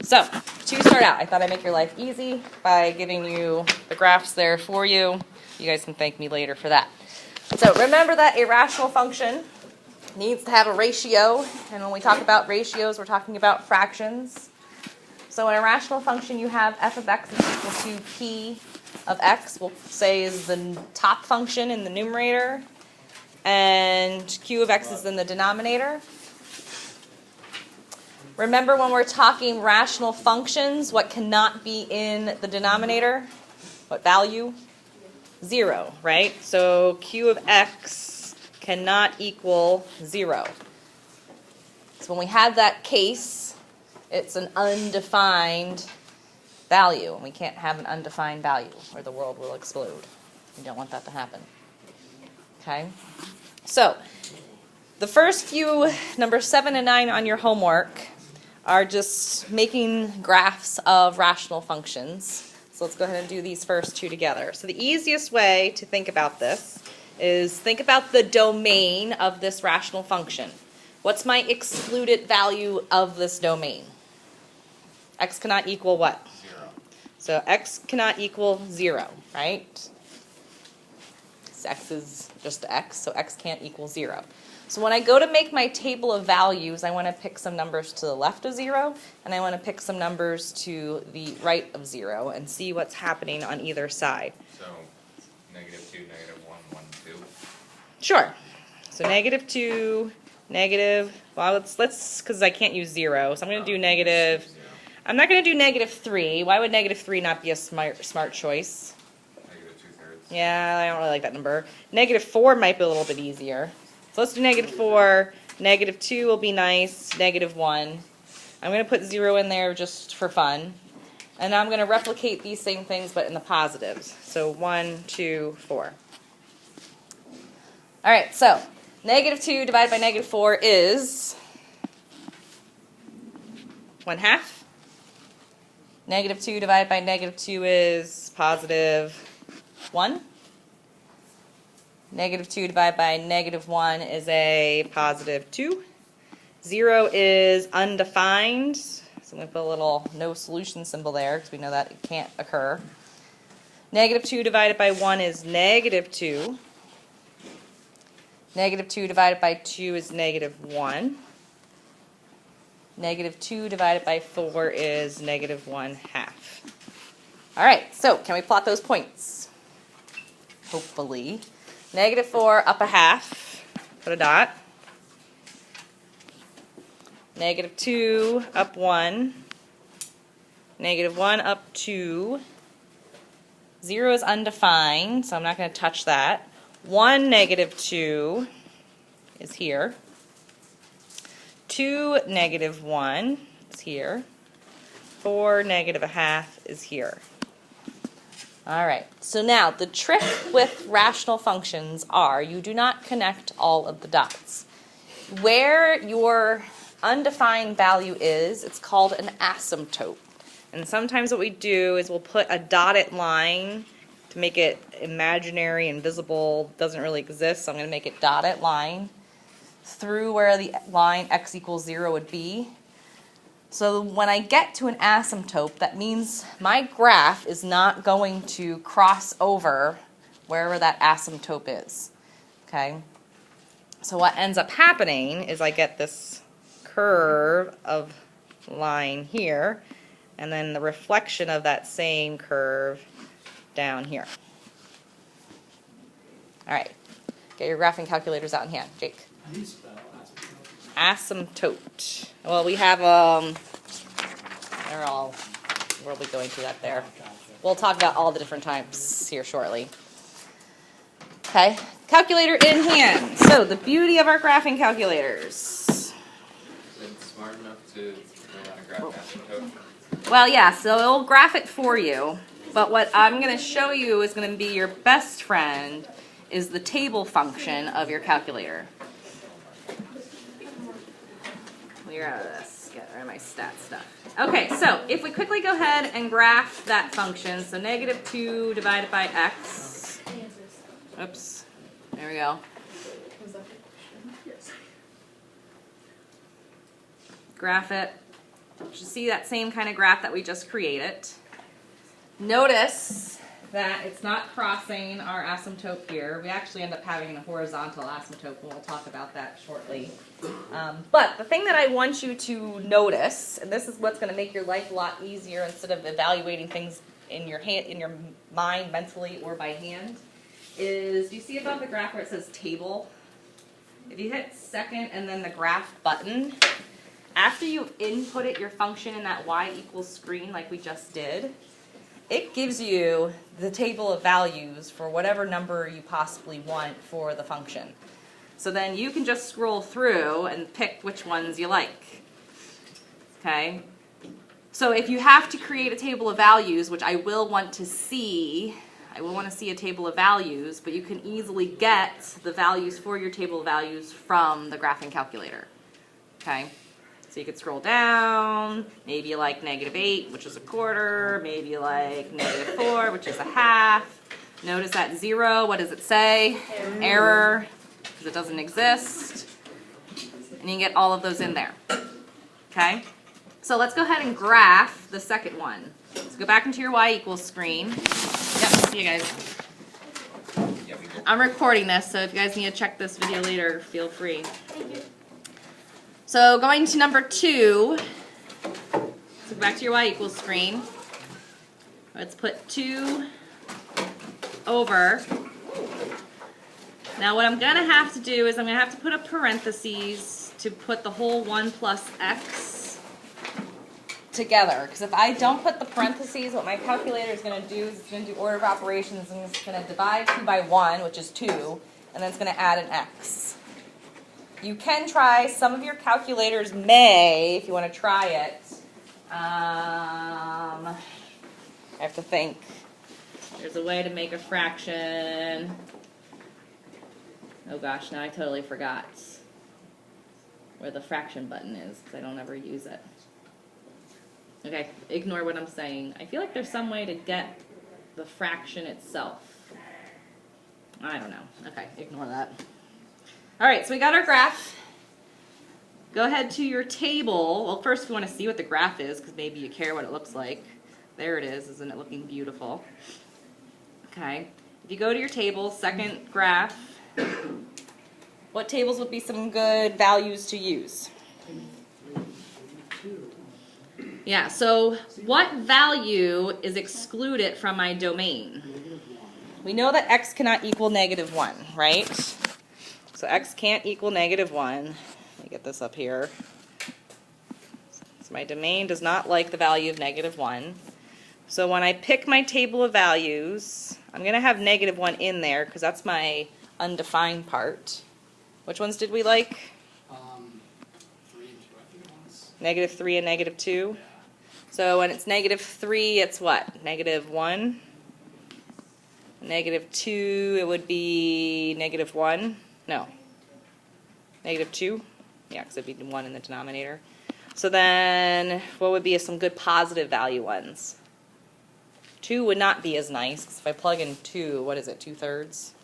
So, to start out, I thought I'd make your life easy by giving you the graphs there for you. You guys can thank me later for that. So, remember that a rational function needs to have a ratio, and when we talk about ratios, we're talking about fractions. So, in a rational function, you have f of x is equal to p of x, we'll say is the top function in the numerator, and q of x is in the denominator. Remember, when we're talking rational functions, what cannot be in the denominator? What value? 0, right? So q of x cannot equal 0. So when we have that case, it's an undefined value. And we can't have an undefined value or the world will explode. We don't want that to happen. Okay? So the first few, number 7 and 9 on your homework, are just making graphs of rational functions. So let's go ahead and do these first two together. So the easiest way to think about this is think about the domain of this rational function. What's my excluded value of this domain? X cannot equal what? 0. So x cannot equal 0, right? So x is just x, so x can't equal 0. So when I go to make my table of values, I want to pick some numbers to the left of 0, and I want to pick some numbers to the right of 0, and see what's happening on either side. So, -2, -1, 1, 2. Sure. So -2, negative, well, let's, because I can't use 0, so I'm going to do negative, 0. I'm not going to do -3. Why would -3 not be a smart choice? -2/3. Yeah, I don't really like that number. -4 might be a little bit easier. So let's do -4, -2 will be nice, -1. I'm going to put 0 in there just for fun. And I'm going to replicate these same things but in the positives. So 1, 2, 4. Alright, so -2 divided by -4 is 1/2. -2 divided by -2 is positive 1. -2 divided by -1 is a positive 2. 0 is undefined. So I'm going to put a little no solution symbol there because we know that it can't occur. -2 divided by 1 is -2. -2 divided by 2 is -1. -2 divided by 4 is -1/2. All right, so can we plot those points? Hopefully. -4 up a half, put a dot. -2 up 1. -1 up 2. 0 is undefined, so I'm not going to touch that. 1 -2 is here. 2 -1 is here. 4 -1/2 is here. All right, so now the trick with rational functions are you do not connect all of the dots. Where your undefined value is, it's called an asymptote. And sometimes what we do is we'll put a dotted line to make it imaginary and visible. Doesn't really exist, so I'm going to make it dotted line through where the line x equals 0 would be. So when I get to an asymptote, that means my graph is not going to cross over wherever that asymptote is. Okay? So what ends up happening is I get this curve of line here, and then the reflection of that same curve down here. All right. Get your graphing calculators out in hand. Jake. How do you spell Asymptote. Well, we have, they're all, we'll be going through that there. We'll talk about all the different types here shortly. Okay, calculator in hand. So, the beauty of our graphing calculators. Is it smart enough to know how to graph asymptote? Well, yeah, so it'll graph it for you. But what I'm going to show you is going to be your best friend is the table function of your calculator. Clear out of this. Get rid of my stat stuff. Okay, so if we quickly go ahead and graph that function, so -2 divided by x. Oops. There we go. Graph it. You should see that same kind of graph that we just created. Notice that it's not crossing our asymptote here. We actually end up having a horizontal asymptote, and we'll talk about that shortly. But the thing that I want you to notice, and this is what's going to make your life a lot easier instead of evaluating things in your mind, mentally, or by hand, is you see above the graph where it says table? If you hit second and then the graph button, after you've inputted your function in that y equals screen like we just did, it gives you the table of values for whatever number you possibly want for the function. So then you can just scroll through and pick which ones you like. Okay? So if you have to create a table of values, which I will want to see, I will want to see a table of values, but you can easily get the values for your table of values from the graphing calculator. Okay? So you could scroll down, maybe you like -8, which is a quarter, maybe you like -4, which is a half. Notice that 0, what does it say? Error, because it doesn't exist. And you can get all of those in there. Okay? So let's go ahead and graph the second one. So go back into your y equals screen. Yep, see you guys. I'm recording this, so if you guys need to check this video later, feel free. Thank you. So going to number 2, so back to your y equals screen. Let's put 2 over. Now what I'm going to have to do is I'm going to have to put a parentheses to put the whole 1 plus x together. Because if I don't put the parentheses, what my calculator is going to do is it's going to do order of operations and it's going to divide 2 by 1, which is 2, and then it's going to add an x. You can try, some of your calculators may, if you want to try it, I have to think. There's a way to make a fraction. Oh gosh, now I totally forgot where the fraction button is because I don't ever use it. Okay, ignore what I'm saying. I feel like there's some way to get the fraction itself. I don't know. Okay, ignore that. All right, so we got our graph. Go ahead to your table. Well, first we want to see what the graph is because maybe you care what it looks like. There it is. Isn't it looking beautiful? Okay. If you go to your table, second graph, what tables would be some good values to use? Yeah, so what value is excluded from my domain? We know that x cannot equal -1, right? So x can't equal -1. Let me get this up here. So my domain does not like the value of -1. So when I pick my table of values, I'm going to have -1 in there because that's my undefined part. Which ones did we like? 3 and 2, I think it was. -3 and -2. So when it's -3, it's what? -1. -2, it would be -1. No. -2? Yeah, because it would be 1 in the denominator. So then, what would be some good positive value ones? 2 would not be as nice, because if I plug in 2, what is it, 2/3?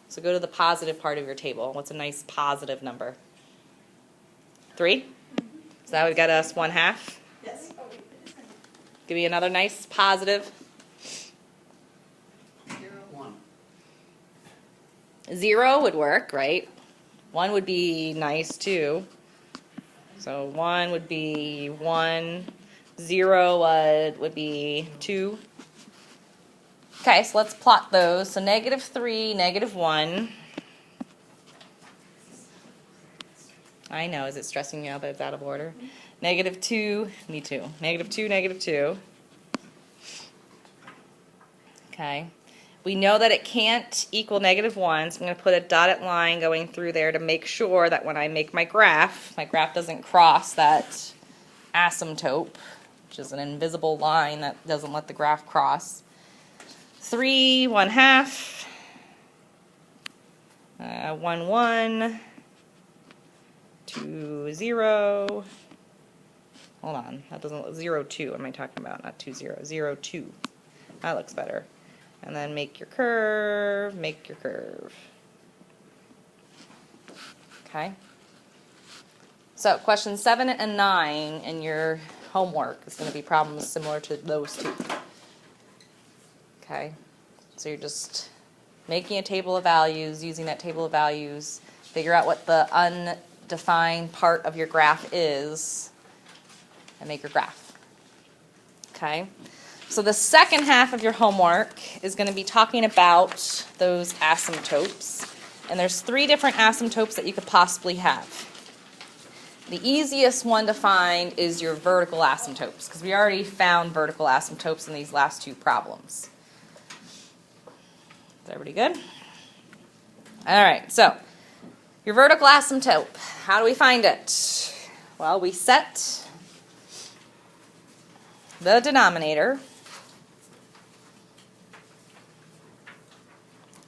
So go to the positive part of your table. What's a nice positive number? 3? So that would get us 1/2? Yes. Give me another nice positive. 1. 0 would work, right? 1 would be nice too. So 1 would be 1. 0 would be 2. Okay, so let's plot those. So -3, -1. I know, is it stressing you out that it's out of order? -2, me too. -2, -2. Okay. We know that it can't equal -1, so I'm going to put a dotted line going through there to make sure that when I make my graph doesn't cross that asymptote, which is an invisible line that doesn't let the graph cross. 3, 1/2, 1, 1, 2, 0. Hold on, that doesn't, 0, 2, what am I talking about? Not 2, 0, 0, 2. That looks better. And then make your curve, make your curve. Okay? So questions 7 and 9 in your homework is going to be problems similar to those two. Okay, so you're just making a table of values, using that table of values, figure out what the undefined part of your graph is, and make your graph. Okay, so the second half of your homework is going to be talking about those asymptotes. And there's 3 different asymptotes that you could possibly have. The easiest one to find is your vertical asymptotes, because we already found vertical asymptotes in these last 2 problems. Is everybody good? All right, so your vertical asymptote, how do we find it? Well, we set the denominator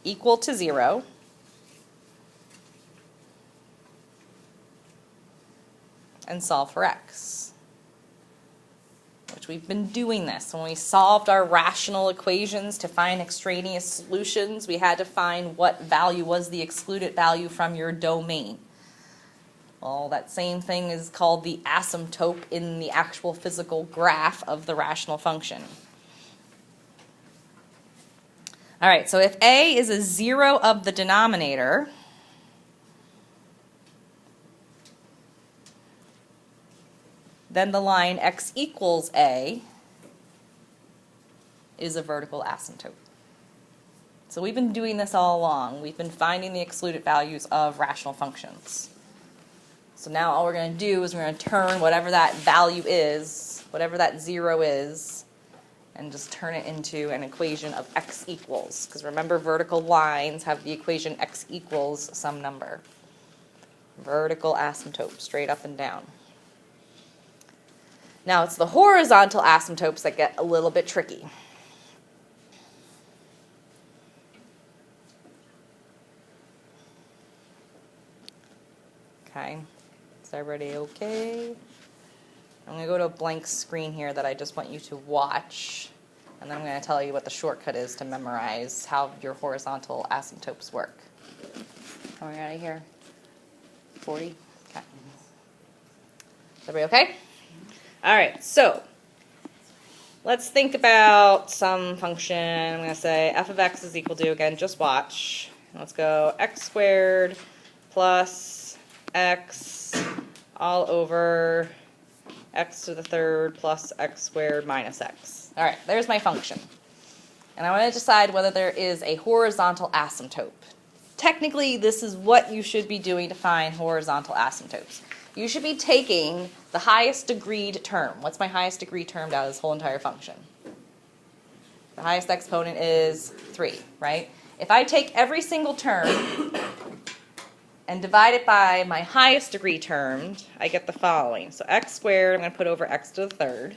equal to 0. And solve for x, which we've been doing this. When we solved our rational equations to find extraneous solutions, we had to find what value was the excluded value from your domain. Well, that same thing is called the asymptote in the actual physical graph of the rational function. All right, so if a is a 0 of the denominator, then the line x equals a is a vertical asymptote. So we've been doing this all along. We've been finding the excluded values of rational functions. So now all we're going to do is we're going to turn whatever that value is, whatever that 0 is, and just turn it into an equation of x equals. Because remember, vertical lines have the equation x equals some number. Vertical asymptote, straight up and down. Now, it's the horizontal asymptotes that get a little bit tricky. Okay, is everybody okay? I'm going to go to a blank screen here that I just want you to watch, and then I'm going to tell you what the shortcut is to memorize how your horizontal asymptotes work. Are we out of here? 40? Okay. Is everybody okay? All right, so let's think about some function. I'm going to say f of x is equal to, again, just watch. Let's go x squared plus x all over x to the third plus x squared minus x. All right, there's my function. And I want to decide whether there is a horizontal asymptote. Technically, this is what you should be doing to find horizontal asymptotes. You should be taking the highest degreed term. What's my highest degree term out of this whole entire function? The highest exponent is 3, right? If I take every single term and divide it by my highest degree term, I get the following. So x squared, I'm going to put over x to the third.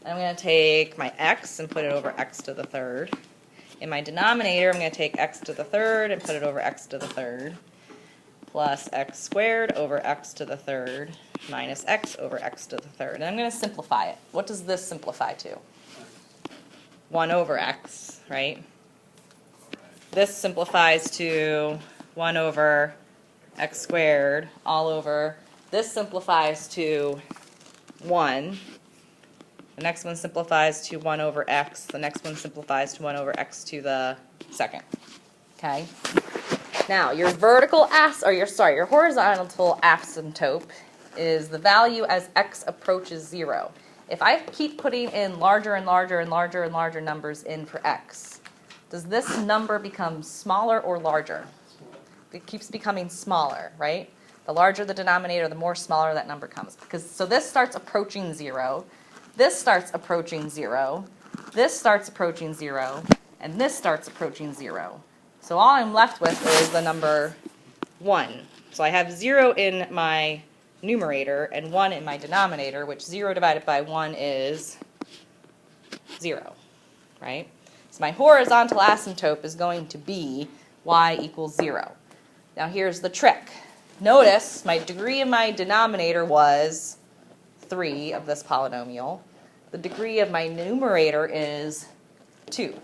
I'm going to take my x and put it over x to the third. In my denominator, I'm going to take x to the third and put it over x to the third. Plus x squared over x to the third minus x over x to the third. And I'm going to simplify it. What does this simplify to? 1 over x, right? This simplifies to 1 over x squared all over. This simplifies to 1. The next one simplifies to 1 over x. The next one simplifies to 1 over x to the second. Okay? Now, your horizontal asymptote is the value as x approaches 0. If I keep putting in larger and larger and larger and larger numbers in for x, does this number become smaller or larger? It keeps becoming smaller, right? The larger the denominator, the more smaller that number comes. So this starts approaching 0. This starts approaching 0. This starts approaching 0. And this starts approaching 0. So all I'm left with is the number 1. So I have 0 in my numerator and 1 in my denominator, which 0 divided by 1 is 0, right? So my horizontal asymptote is going to be y equals 0. Now here's the trick. Notice my degree of my denominator was 3 of this polynomial. The degree of my numerator is 2,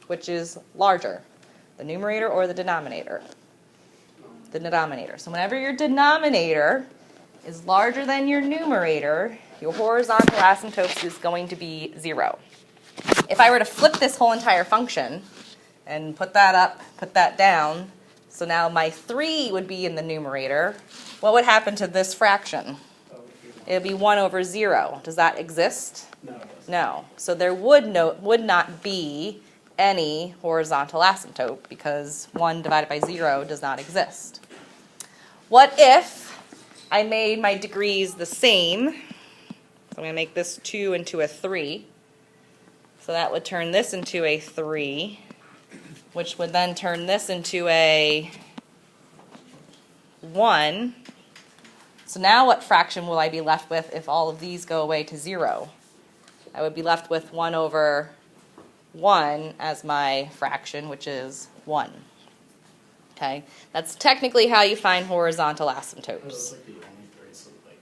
which is larger. The numerator or the denominator? The denominator. So whenever your denominator is larger than your numerator, your horizontal asymptote is going to be 0. If I were to flip this whole entire function and put that up, put that down, so now my 3 would be in the numerator, what would happen to this fraction? It would be 1 over 0. Does that exist? No, it doesn't. No. So there would not be any horizontal asymptote because 1 divided by 0 does not exist. What if I made my degrees the same? So I'm going to make this 2 into a 3. So that would turn this into a 3, which would then turn this into a 1. So now what fraction will I be left with if all of these go away to 0? I would be left with 1 over 1 as my fraction, which is 1. Okay? That's technically how you find horizontal asymptotes. Those are like the only three, so like.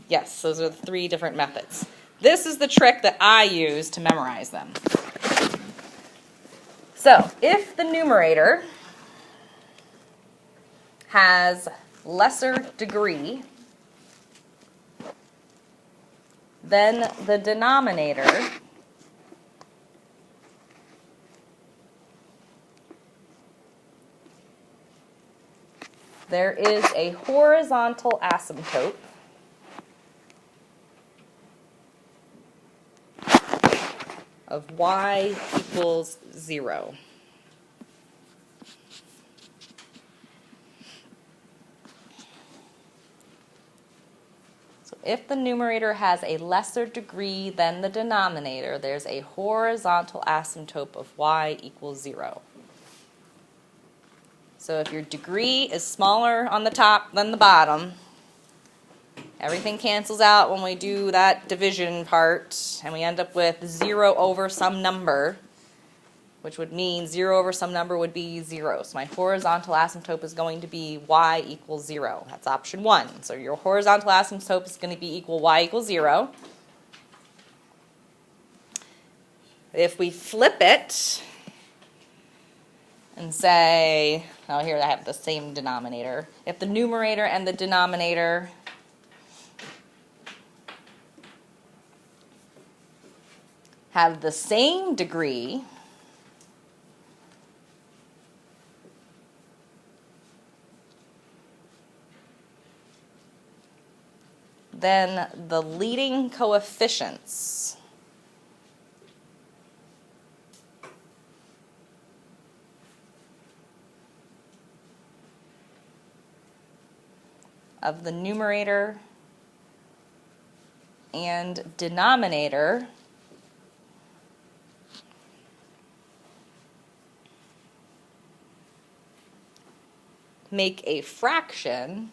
Yes, those are the 3 different methods. This is the trick that I use to memorize them. So, if the numerator has lesser degree than the denominator, there is a horizontal asymptote of y equals 0. So if the numerator has a lesser degree than the denominator, there's a horizontal asymptote of y equals 0. So if your degree is smaller on the top than the bottom, everything cancels out when we do that division part, and we end up with 0 over some number, which would mean 0 over some number would be 0. So my horizontal asymptote is going to be y equals 0. That's option 1. So your horizontal asymptote is going to be equal y equals 0. If we flip it and say, oh, here I have the same denominator. If the numerator and the denominator have the same degree, then the leading coefficients of the numerator and denominator make a fraction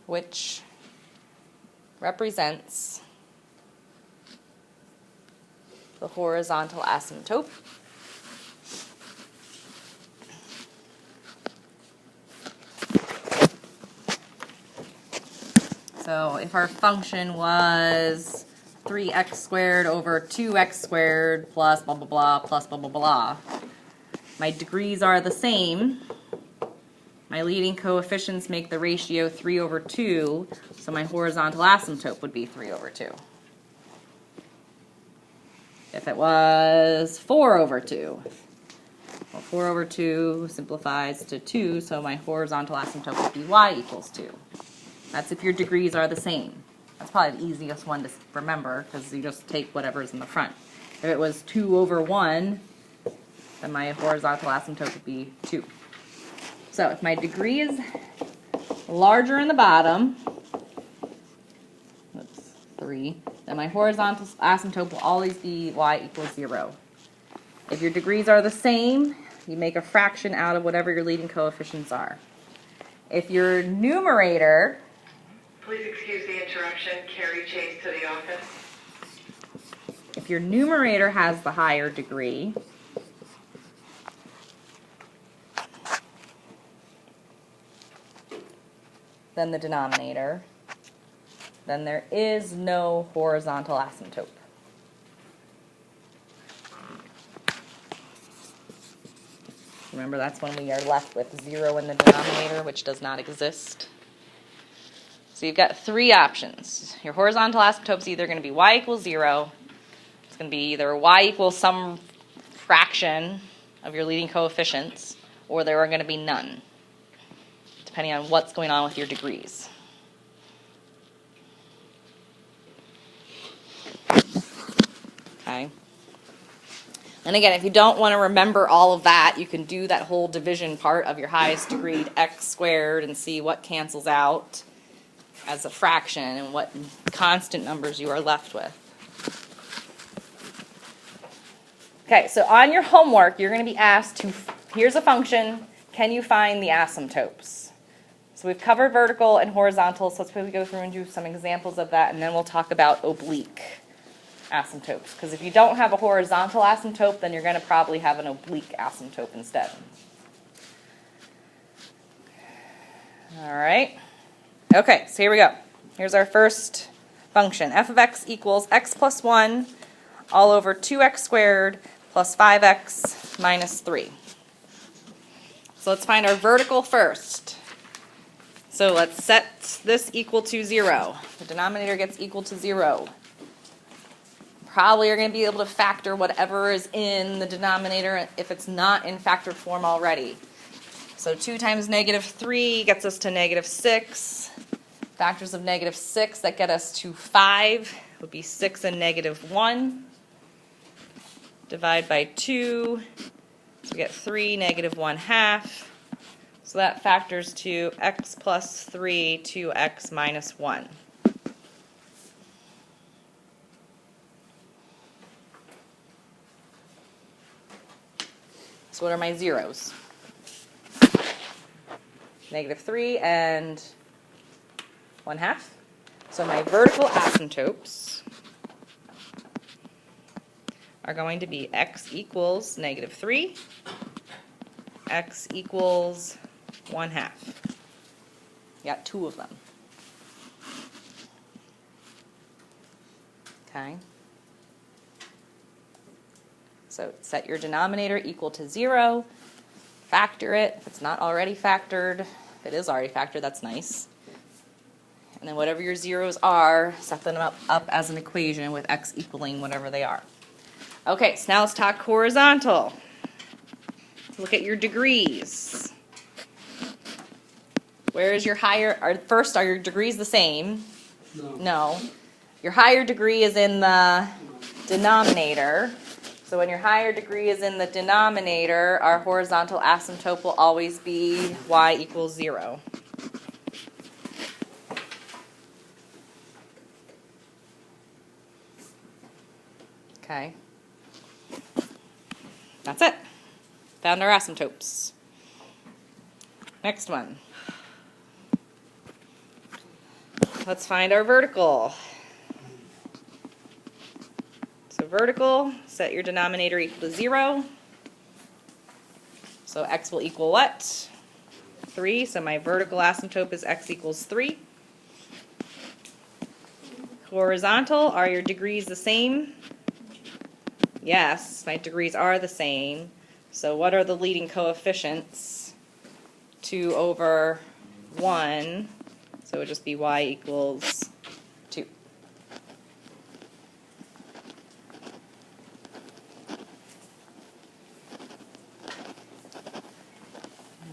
which represents the horizontal asymptote. So if our function was 3x squared over 2x squared plus blah, blah, blah, plus blah, blah, blah, my degrees are the same. My leading coefficients make the ratio 3 over 2, so my horizontal asymptote would be 3 over 2. If it was 4 over 2, well, 4 over 2 simplifies to 2, so my horizontal asymptote would be y equals 2. That's if your degrees are the same. That's probably the easiest one to remember, because you just take whatever's in the front. If it was 2 over 1, then my horizontal asymptote would be 2. So if my degree is larger in the bottom, that's 3, then my horizontal asymptote will always be y equals 0. If your degrees are the same, you make a fraction out of whatever your leading coefficients are. If your numerator... Please excuse the interruption. Carrie Chase to the office. If your numerator has the higher degree, than the denominator, then there is no horizontal asymptote. Remember, that's when we are left with 0 in the denominator, which does not exist. So you've got 3 options. Your horizontal asymptote is either going to be y equals 0, it's going to be either y equals some fraction of your leading coefficients, or there are going to be none, depending on what's going on with your degrees. Okay. And again, if you don't want to remember all of that, you can do that whole division part of your highest degree x squared and see what cancels out as a fraction and what constant numbers you are left with. Okay, so on your homework, you're going to be asked to, here's a function, can you find the asymptotes? So we've covered vertical and horizontal, so let's maybe go through and do some examples of that, and then we'll talk about oblique asymptotes. Because if you don't have a horizontal asymptote, then you're going to probably have an oblique asymptote instead. All right. Okay, so here we go. Here's our first function. F of x equals x plus 1 all over 2x squared plus 5x minus 3. So let's find our vertical first. So let's set this equal to 0. The denominator gets equal to 0. Probably are going to be able to factor whatever is in the denominator if it's not in factored form already. So 2 times negative 3 gets us to negative 6. Factors of negative 6 that get us to 5 would be 6 and negative 1. Divide by 2, so we get 3, negative 1/2. So that factors to x plus 3 to x minus 1. So what are my zeros? Negative 3 and 1/2. So my vertical asymptotes are going to be x equals negative 3, x equals 1/2. You got 2 of them. Okay. So set your denominator equal to 0, factor it. If it's not already factored, if it is already factored, that's nice. And then whatever your zeros are, set them up as an equation with x equaling whatever they are. Okay, so now let's talk horizontal. Look at your degrees. Where is your higher, first, are your degrees the same? No. Your higher degree is in the denominator. So when your higher degree is in the denominator, our horizontal asymptote will always be y equals 0. Okay. That's it. Found our asymptotes. Next one. Let's find our vertical. So vertical, set your denominator equal to 0. So x will equal what? 3. So my vertical asymptote is x equals 3. Horizontal, are your degrees the same? Yes, my degrees are the same. So what are the leading coefficients? 2 over 1. So it would just be y equals 2.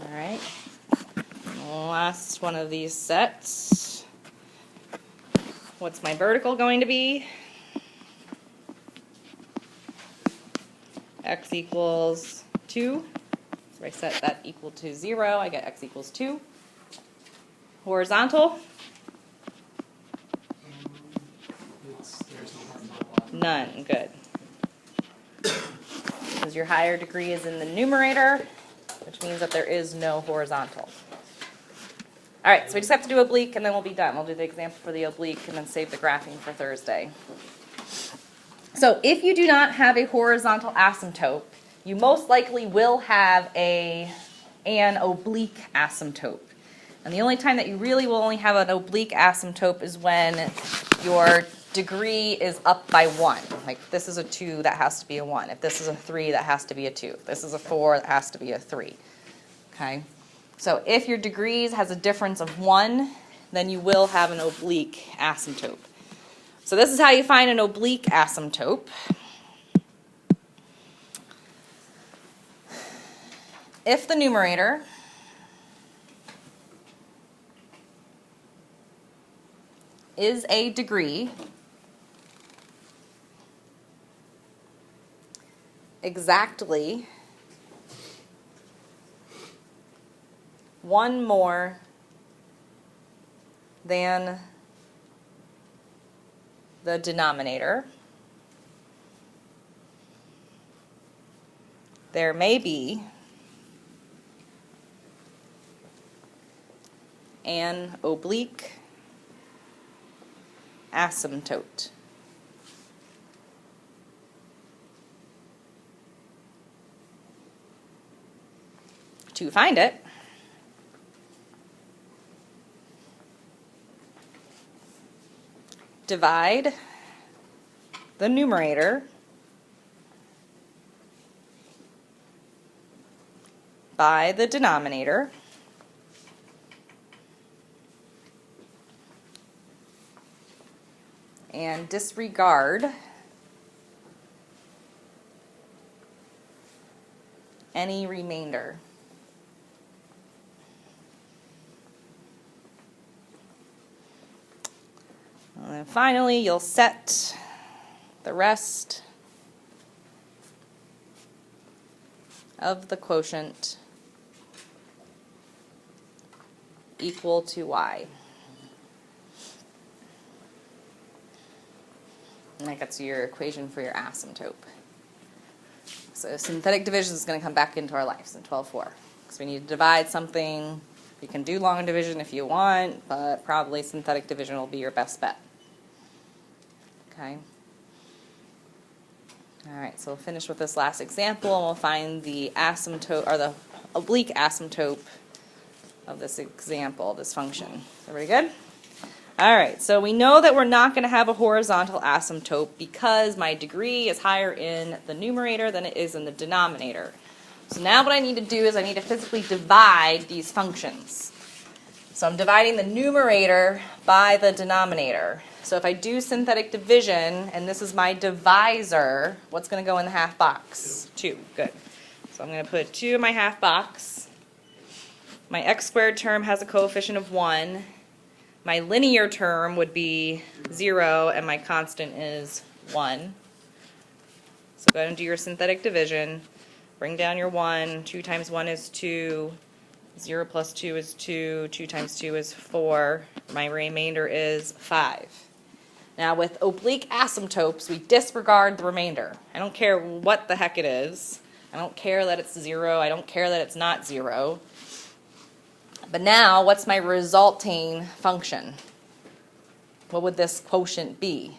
All right. Last one of these sets. What's my vertical going to be? X equals 2. So I set that equal to 0. I get x equals 2. Horizontal? There's no horizontal. None. Good. Because your higher degree is in the numerator, which means that there is no horizontal. All right, so we just have to do oblique, and then we'll be done. We'll do the example for the oblique, and then save the graphing for Thursday. So if you do not have a horizontal asymptote, you most likely will have an oblique asymptote. And the only time that you really will only have an oblique asymptote is when your degree is up by 1. Like this is a 2, that has to be a 1. If this is a 3, that has to be a 2. If this is a 4, that has to be a 3. Okay? So if your degrees has a difference of 1, then you will have an oblique asymptote. So this is how you find an oblique asymptote. If the numerator is a degree exactly 1 more than the denominator, there may be an oblique asymptote. To find it, divide the numerator by the denominator, and disregard any remainder. And then finally, you'll set the rest of the quotient equal to y. And that gets your equation for your asymptote. So synthetic division is going to come back into our lives in 12.4. Because we need to divide something. You can do long division if you want, but probably synthetic division will be your best bet. Okay. All right, so we'll finish with this last example, and we'll find the asymptote, or the oblique asymptote of this example, this function. Everybody good? All right, so we know that we're not going to have a horizontal asymptote because my degree is higher in the numerator than it is in the denominator. So now what I need to do is I need to physically divide these functions. So I'm dividing the numerator by the denominator. So if I do synthetic division, and this is my divisor, what's going to go in the half box? 2. Good. So I'm going to put 2 in my half box. My x squared term has a coefficient of 1. My linear term would be 0, and my constant is 1. So go ahead and do your synthetic division. Bring down your 1. 2 times 1 is 2. 0 plus 2 is 2. 2 times 2 is 4. My remainder is 5. Now with oblique asymptotes, we disregard the remainder. I don't care what the heck it is. I don't care that it's 0. I don't care that it's not 0. But now, what's my resulting function? What would this quotient be?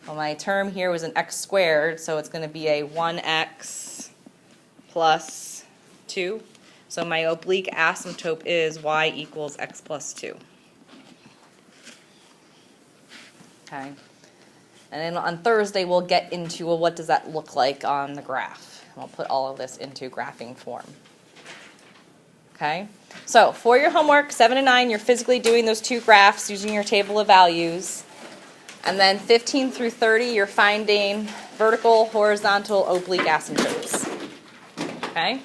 Well, my term here was an x squared, so it's going to be a 1x plus 2. So my oblique asymptote is y equals x plus 2. Okay. And then on Thursday, we'll get into, well, what does that look like on the graph? And we'll put all of this into graphing form. Okay. So for your homework, 7 and 9, you're physically doing those 2 graphs using your table of values. And then 15 through 30, you're finding vertical, horizontal, oblique asymptotes. Okay?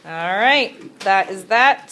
All right. That is that.